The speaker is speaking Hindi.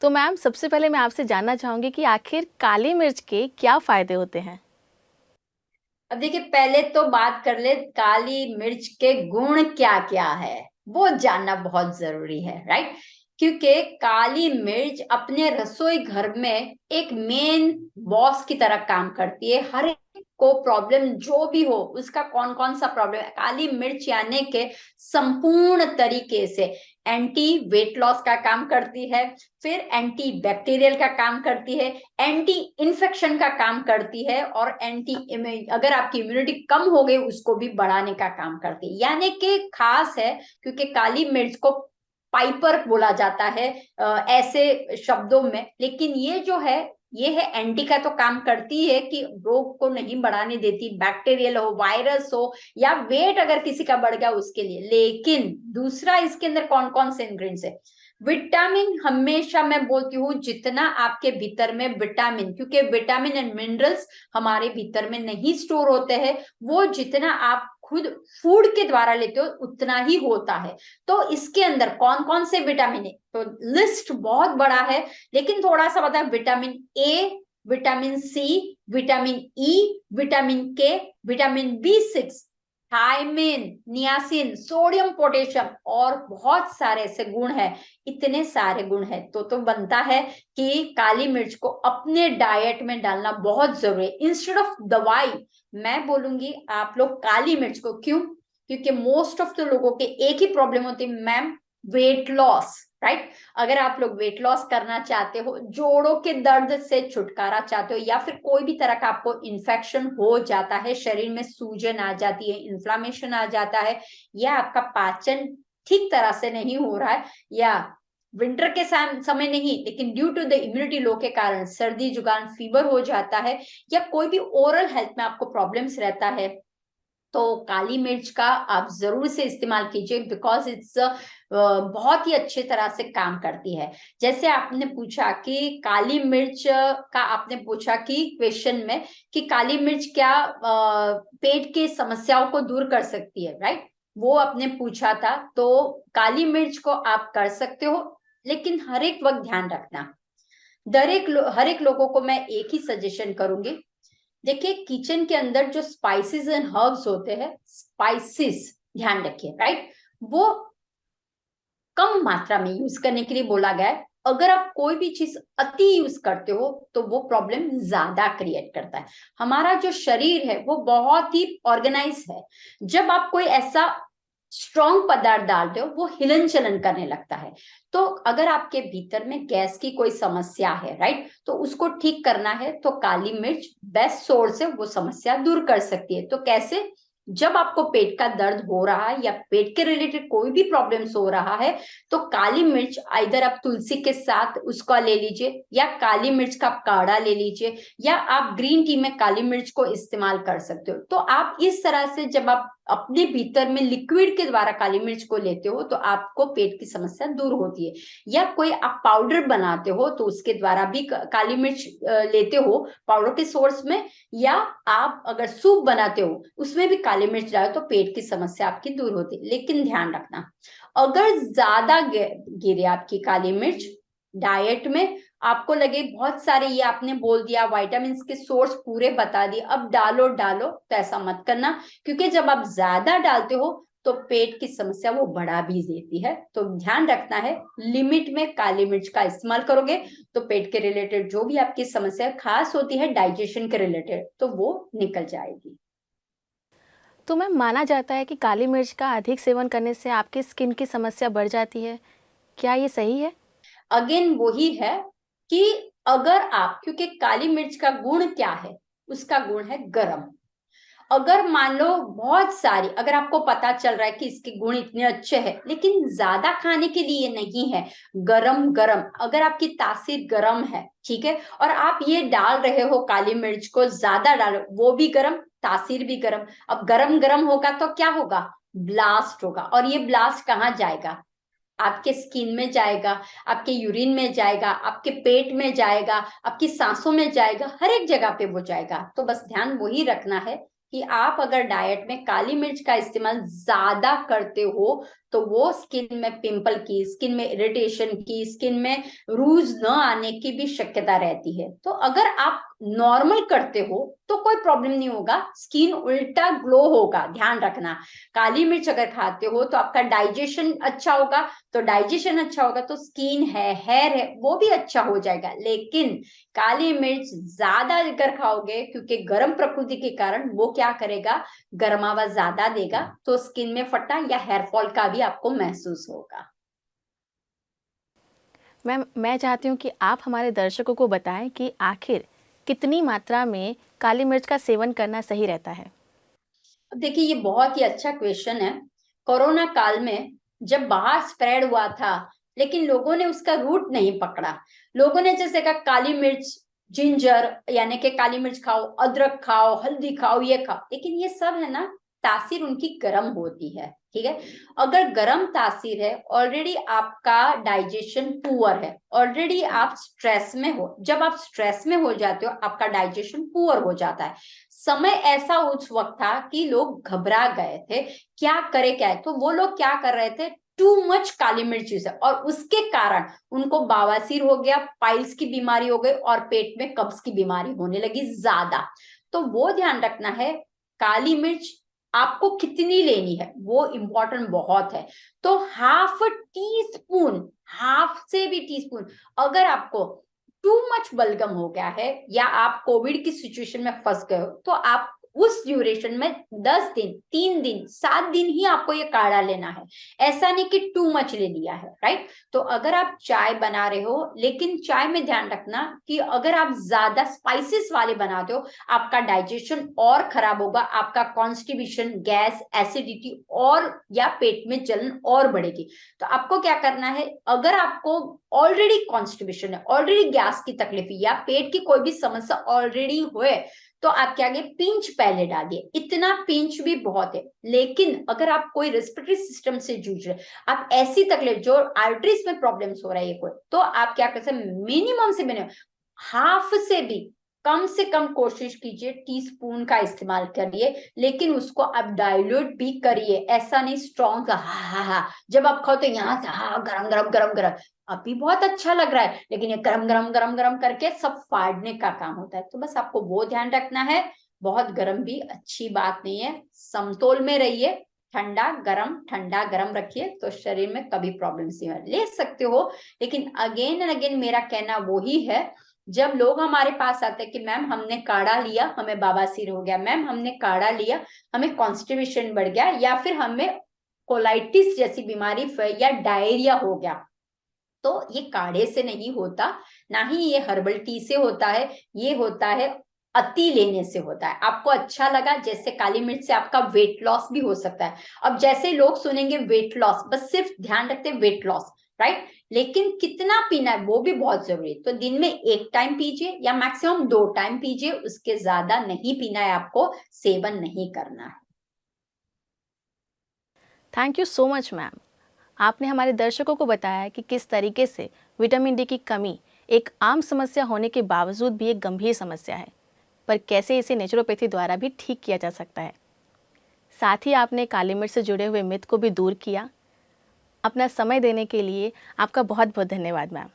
तो मैम सबसे पहले मैं आपसे जानना चाहूंगी कि आखिर काली मिर्च के क्या फायदे होते हैं? अब देखिए, पहले तो बात कर ले काली मिर्च के गुण क्या क्या है। वो जानना बहुत जरूरी है, राइट। क्योंकि काली मिर्च अपने रसोई घर में एक मेन बॉस की तरह काम करती है। हर एक को प्रॉब्लम जो भी हो, उसका कौन कौन सा प्रॉब्लम है, काली मिर्च यानी के संपूर्ण तरीके से एंटी वेट लॉस का काम करती है, फिर एंटी बैक्टीरियल का काम करती है, एंटी इन्फेक्शन का काम करती है, और एंटी अगर आपकी इम्यूनिटी कम हो गई उसको भी बढ़ाने का काम करती है। यानी कि खास है, क्योंकि काली मिर्च को पाइपर बोला जाता है ऐसे शब्दों में। लेकिन ये जो है, ये है एंटी का तो काम करती है कि रोग को नहीं बढ़ाने देती, बैक्टीरियल हो, वायरस हो, या वेट अगर किसी का बढ़ गया उसके लिए। लेकिन दूसरा, इसके अंदर कौन कौन से इंग्रेडिएंट्स है। विटामिन, हमेशा मैं बोलती हूँ जितना आपके भीतर में विटामिन, क्योंकि विटामिन एंड मिनरल्स हमारे भीतर में नहीं स्टोर होते हैं, वो जितना आप खुद फूड के द्वारा लेते हो उतना ही होता है। तो इसके अंदर कौन कौन से विटामिन है, तो लिस्ट बहुत बड़ा है, लेकिन थोड़ा सा बता। Vitamin A, vitamin C, vitamin E, vitamin K, vitamin B 6, thiamine, niacin, sodium, potassium, और बहुत सारे ऐसे गुण हैं। इतने सारे गुण हैं तो बनता है कि काली मिर्च को अपने डाइट में डालना बहुत जरूरी है इंस्टेड ऑफ दवाई। मैं बोलूंगी आप लोग काली मिर्च को, क्यों? क्योंकि मोस्ट ऑफ द लोगों के एक ही प्रॉब्लम होती है मैम, वेट लॉस, राइट। अगर आप लोग वेट लॉस करना चाहते हो, जोड़ों के दर्द से छुटकारा चाहते हो, या फिर कोई भी तरह का आपको इन्फेक्शन हो जाता है, शरीर में सूजन आ जाती है, इन्फ्लामेशन आ जाता है, या आपका पाचन ठीक तरह से नहीं हो रहा है, या विंटर के समय नहीं लेकिन due to the immunity low के कारण सर्दी जुकाम फीवर हो जाता है, या कोई भी ओरल हेल्थ में आपको प्रॉब्लम्स रहता है, तो काली मिर्च का आप जरूर से इस्तेमाल कीजिए, बिकॉज इट्स बहुत ही अच्छे तरह से काम करती है। जैसे आपने पूछा कि काली मिर्च का, आपने पूछा कि क्वेश्चन में कि काली मिर्च क्या पेट की समस्याओं को दूर कर सकती है, राइट। वो आपने पूछा था, तो काली मिर्च को आप कर सकते हो, लेकिन हर एक वक्त ध्यान रखना। हर एक लोगों को मैं एक ही सजेशन करूंगी। देखिए, किचन के अंदर जो स्पाइसेस एंड हर्ब्स होते हैं, स्पाइसेस ध्यान रखिए, राइट। वो कम मात्रा में यूज करने के लिए बोला गया है। अगर आप कोई भी चीज अति यूज करते हो तो वो प्रॉब्लम ज्यादा क्रिएट करता है। हमारा जो शरीर है वो बहुत ही ऑर्गेनाइज है। जब आप कोई ऐसा स्ट्रॉन्ग पदार्थ डालते हो, वो हिलन चलन करने लगता है। तो अगर आपके भीतर में गैस की कोई समस्या है, राइट, तो उसको ठीक करना है तो काली मिर्च बेस्ट सोर्स है, वो समस्या दूर कर सकती है। तो कैसे? जब आपको पेट का दर्द हो रहा है, या पेट के रिलेटेड कोई भी प्रॉब्लम्स हो रहा है, तो काली मिर्च इधर आप तुलसी के साथ उसका ले लीजिए, या काली मिर्च का काढ़ा ले लीजिए, या आप ग्रीन टी में काली मिर्च को इस्तेमाल कर सकते हो। तो आप इस तरह से जब आप अपने भीतर में लिक्विड के द्वारा काली मिर्च को लेते हो तो आपको पेट की समस्या दूर होती है। या कोई आप पाउडर बनाते हो तो उसके द्वारा भी काली मिर्च लेते हो पाउडर के सोर्स में, या आप अगर सूप बनाते हो उसमें भी काली मिर्च डालो तो पेट की समस्या आपकी दूर होती है। लेकिन ध्यान रखना, अगर ज्यादा गिरे आपकी काली मिर्च डाइट में, आपको लगे बहुत सारे, ये आपने बोल दिया विटामिन के सोर्स पूरे बता दिए, अब डालो डालो, तो ऐसा मत करना। क्योंकि जब आप ज्यादा डालते हो तो पेट की समस्या वो बढ़ा भी देती है। तो ध्यान रखना है, लिमिट में काली मिर्च का इस्तेमाल करोगे तो पेट के रिलेटेड जो भी आपकी समस्या खास होती है डाइजेशन के रिलेटेड, तो वो निकल जाएगी। तो मैम माना जाता है कि काली मिर्च का अधिक सेवन करने से आपकी स्किन की समस्या बढ़ जाती है, क्या ये सही है? अगेन वही है कि अगर आप, क्योंकि काली मिर्च का गुण क्या है, उसका गुण है गरम। अगर मान लो बहुत सारी, अगर आपको पता चल रहा है कि इसके गुण इतने अच्छे हैं लेकिन ज्यादा खाने के लिए नहीं है, गरम गरम, अगर आपकी तासीर गरम है, ठीक है, और आप ये डाल रहे हो काली मिर्च को ज्यादा डालो, वो भी गरम, तासीर भी गरम। अब गरम गरम होगा तो क्या होगा? ब्लास्ट होगा। और ये ब्लास्ट कहाँ जाएगा? आपके स्किन में जाएगा, आपके यूरिन में जाएगा, आपके पेट में जाएगा, आपकी सांसों में जाएगा, हर एक जगह पे वो जाएगा। तो बस ध्यान वही रखना है कि आप अगर डाइट में काली मिर्च का इस्तेमाल ज्यादा करते हो तो वो स्किन में पिंपल की, स्किन में इरिटेशन की, स्किन में रूज न आने की भी शक्यता रहती है। तो अगर आप नॉर्मल करते हो तो कोई प्रॉब्लम नहीं होगा, स्किन उल्टा ग्लो होगा। ध्यान रखना, काली मिर्च अगर खाते हो तो आपका डाइजेशन अच्छा होगा, तो डाइजेशन अच्छा होगा तो स्किन है, हेयर है, वो भी अच्छा हो जाएगा। लेकिन काली मिर्च ज्यादा अगर खाओगे, क्योंकि गर्म प्रकृति के कारण वो क्या करेगा, गर्मावा ज्यादा देगा, तो स्किन में फटा या हेयर फॉल का भी आपको महसूस होगा। मैम, मैं चाहती हूँ कि आप हमारे दर्शकों को बताएं कि आखिर कितनी मात्रा में काली मिर्च का सेवन करना सही रहता है। अब देखिए, ये बहुत ही अच्छा क्वेश्चन है। कोरोना काल में जब बाहर स्प्रेड हुआ था, लेकिन लोगों ने उसका रूट नहीं पकड़ा। लोगों ने जैसे कहा काली मिर्च, जिंजर, यानी कि काली मिर्च खाओ, अदरक खाओ, हल्दी खाओ, ये खाओ, लेकिन ये सब है ना, तासीर उनकी गर्म होती है। ठीक है, अगर गर्म तासीर है, ऑलरेडी आपका डाइजेशन पुअर है, ऑलरेडी आप स्ट्रेस में हो, जब आप स्ट्रेस में हो जाते हो आपका डाइजेशन पुअर हो जाता है। समय ऐसा उस वक्त था कि लोग घबरा गए थे, क्या करे क्या है, तो वो लोग क्या कर रहे थे, टू मच काली मिर्च यूज है, और उसके कारण उनको बवासीर हो गया, पाइल्स की बीमारी हो गई, और पेट में कब्ज की बीमारी होने लगी ज्यादा। तो वो ध्यान रखना है, काली मिर्च आपको कितनी लेनी है वो इंपॉर्टेंट बहुत है। तो हाफ टी स्पून, हाफ से भी टी स्पून, अगर आपको टू मच बलगम हो गया है या आप कोविड की सिचुएशन में फंस गए हो, तो आप उस ड्यूरेशन में 10 दिन, 3 दिन, 7 दिन ही आपको ये काढ़ा लेना है। ऐसा नहीं कि टू मच ले लिया है, राइट। तो अगर आप चाय बना रहे हो, लेकिन चाय में ध्यान रखना कि अगर आप ज्यादा स्पाइसेस वाले बनाते हो, आपका डाइजेशन और खराब होगा, आपका कॉन्स्टिपेशन, गैस, एसिडिटी और या पेट में जलन और बढ़ेगी। तो आपको क्या करना है, अगर आपको ऑलरेडी कॉन्स्टिपेशन है, ऑलरेडी गैस की तकलीफ या पेट की कोई भी समस्या ऑलरेडी हुए, तो आप क्या, पिंच पहले डालिए, इतना पिंच भी बहुत है। लेकिन अगर आप कोई रेस्पिरेटरी सिस्टम से जूझ रहे, आप ऐसी तकलीफ जो आर्टरीज में प्रॉब्लम्स हो रहा है कोई, तो आप क्या कर सकते, मिनिमम से मिनिमम हाफ से भी कम से कम कोशिश कीजिए, टीस्पून का इस्तेमाल करिए, लेकिन उसको आप डाइल्यूट भी करिए। ऐसा नहीं स्ट्रॉन्ग हा, जब आप खाओ तो यहाँ से हा, गरम गरम गरम गरम, अभी बहुत अच्छा लग रहा है, लेकिन ये गरम गरम गरम गरम करके सब फाड़ने का काम होता है। तो बस आपको वो ध्यान रखना है, बहुत गरम भी अच्छी बात नहीं है, समतोल में रहिए, ठंडा गरम रखिए, तो शरीर में कभी प्रॉब्लम नहीं है। ले सकते हो, लेकिन अगेन एंड अगेन मेरा कहना वही है, जब लोग हमारे पास आते हैं कि मैम हमने काढ़ा लिया, हमें बवासीर हो गया, मैम हमने काढ़ा लिया, हमें कॉन्स्टिपेशन बढ़ गया, या फिर हमें कोलाइटिस जैसी बीमारी या डायरिया हो गया, तो ये काढ़े से नहीं होता, ना ही ये हर्बल टी से होता है, ये होता है अति लेने से होता है। आपको अच्छा लगा, जैसे काली मिर्च से आपका वेट लॉस भी हो सकता है। अब जैसे लोग सुनेंगे वेट लॉस, बस सिर्फ ध्यान रखते हैं वेट लॉस, राइट, लेकिन कितना पीना है वो भी बहुत जरूरी है। तो दिन में 1 टाइम पीजिए या मैक्सिमम 2 टाइम पीजिए, उसके ज्यादा नहीं पीना है, आपको सेवन नहीं करना है। Thank you so much ma'am. आपने हमारे दर्शकों को बताया कि किस तरीके से विटामिन डी की कमी एक आम समस्या होने के बावजूद भी एक गंभीर समस्या है, पर कैसे इसे नेचुरोपैथी द्वारा भी ठीक किया जा सकता है। साथ ही आपने काली मिर्च से जुड़े हुए मिथ को भी दूर किया। अपना समय देने के लिए आपका बहुत बहुत धन्यवाद मैम।